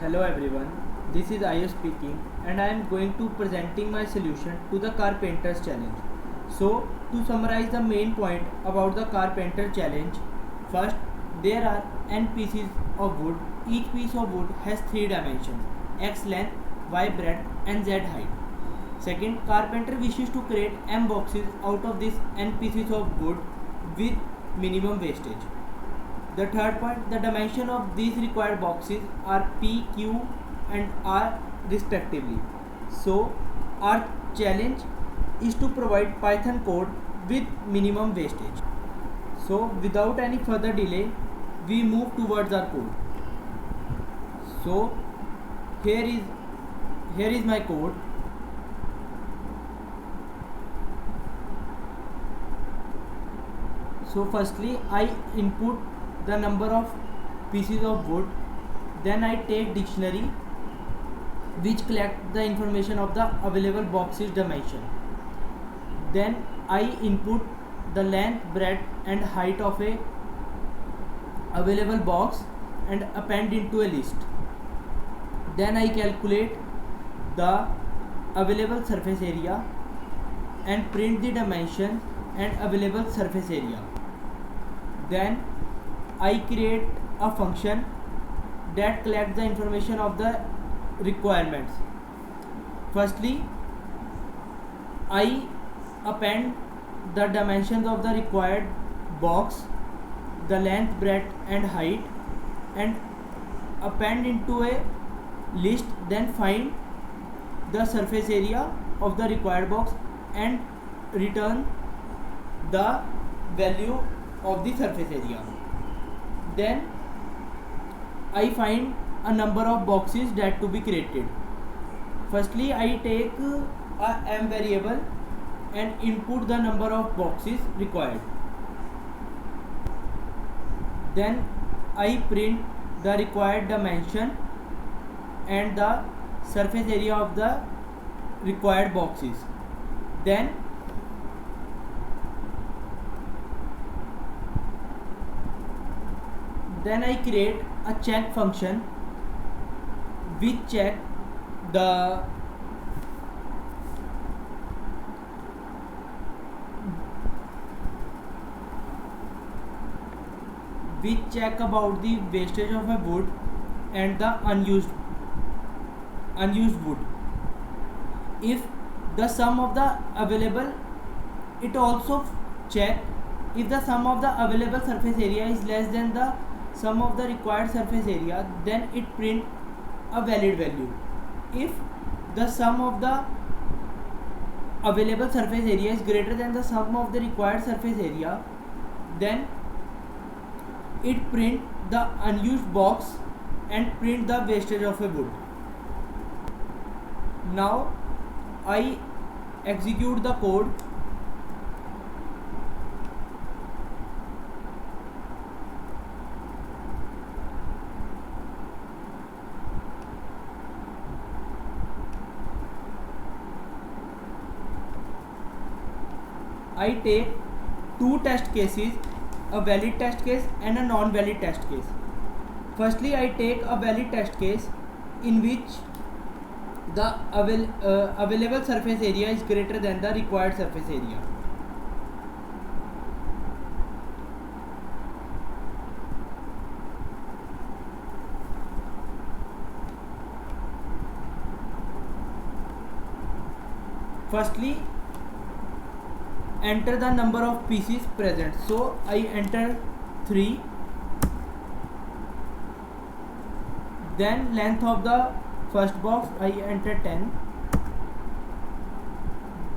Hello everyone, this is Ayush speaking and I am going to presenting my solution to the carpenter's challenge. So to summarize the main point about the carpenter challenge, first there are n pieces of wood. Each piece of wood has 3 dimensions: x length, y breadth and z height. Second, carpenter wishes to create m boxes out of these n pieces of wood with minimum wastage. The third point, the dimension of these required boxes are P, Q and R respectively. So our challenge is to provide Python code with minimum wastage. So without any further delay, we move towards our code. So here is my code. So firstly I input the number of pieces of wood, then I take dictionary which collect the information of the available boxes dimension, then I input the length, breadth and height of a available box and append into a list, then I calculate the available surface area and print the dimension and available surface area. Then I create a function that collects the information of the requirements. Firstly, I append the dimensions of the required box, the length, breadth and height, and append into a list, then find the surface area of the required box and return the value of the surface area. Then I find a number of boxes that to be created. Firstly, I take a m variable and input the number of boxes required. Then I print the required dimension and the surface area of the required boxes. Then I create a check function which check the about the wastage of a wood and the unused wood. If the sum of the available, it also check if the sum of the available surface area is less than the sum of the required surface area, then it print a valid value. If the sum of the available surface area is greater than the sum of the required surface area, then it print the unused box and print the wastage of a wood. Now I execute the code. I take 2 test cases, a valid test case and a non-valid test case. Firstly, I take a valid test case in which the available surface area is greater than the required surface area. Firstly, enter the number of pieces present. So I enter 3. Then length of the first box I enter 10.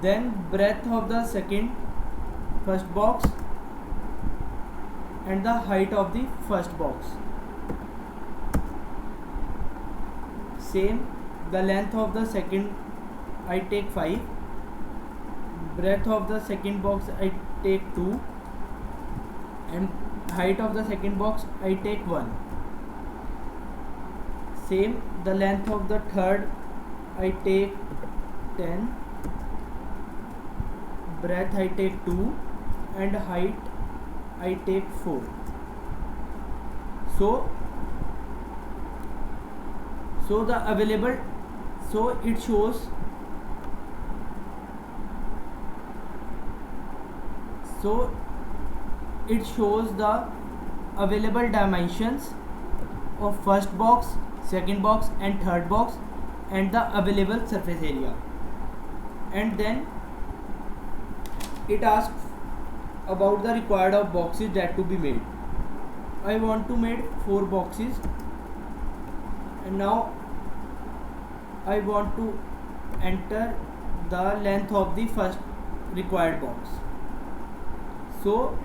Then breadth of the first box and the height of the first box. Same, the length of the second I take 5. Breadth of the second box I take 2 and height of the second box I take 1. Same, the length of the third I take 10, breadth I take 2 and height I take 4. So the available, so it shows, so it shows the available dimensions of first box, second box and third box, and the available surface area. And then it asks about the required of boxes that to be made. I want to make 4 boxes, and now I want to enter the length of the first required box. So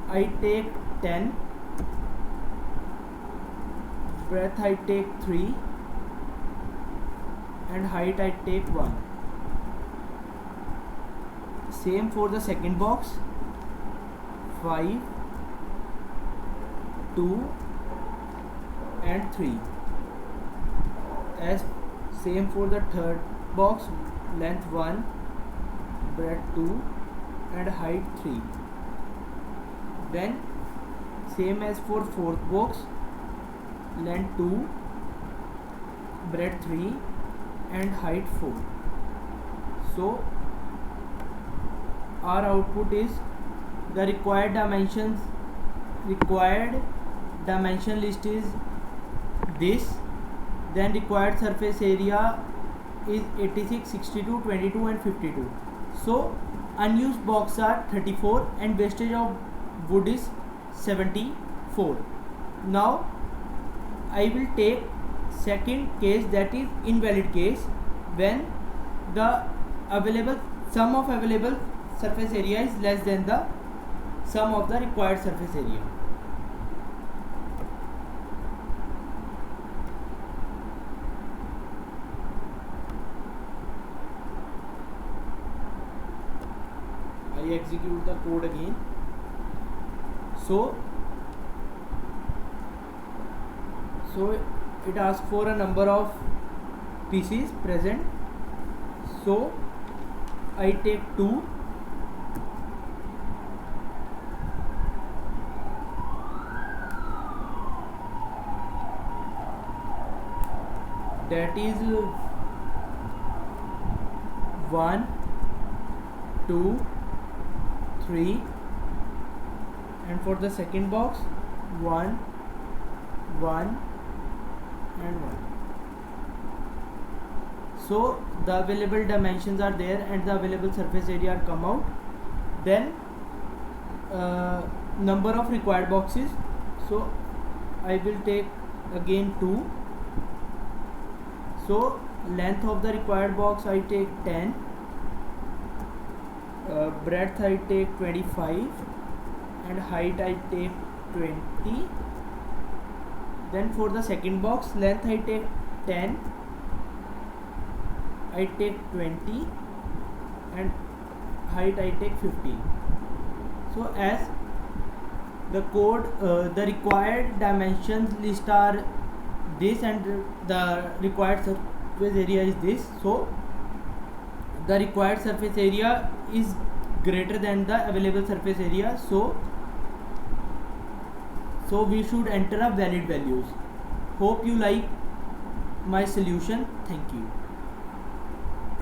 I take 10, breadth I take 3, and height I take 1. Same for the second box, 5, 2 and 3. As same for the third box, length 1, breadth 2 and height 3. Then same as for fourth box, length 2, breadth 3 and height 4. So our output is the required dimension list is this. Then required surface area is 86, 62, 22 and 52. So unused box are 34 and wastage of wood is 74. Now I will take second case, that is invalid case, when the sum of available surface area is less than the sum of the required surface area. I execute the code again. So it asks for a number of pieces present. So I take 2, that is 1, 2, 3, and for the second box 1, 1 and 1. So the available dimensions are there and the available surface area are come out. Then number of required boxes, so I will take again 2. So length of the required box I take 10, breadth I take 25 and height I take 20. Then for the second box, length I take 10, I take 20 and height I take 15. So as the code, the required dimensions list are this and the required surface area is this. So the required surface area is greater than the available surface area. So we should enter a valid values. Hope you like my solution. Thank you.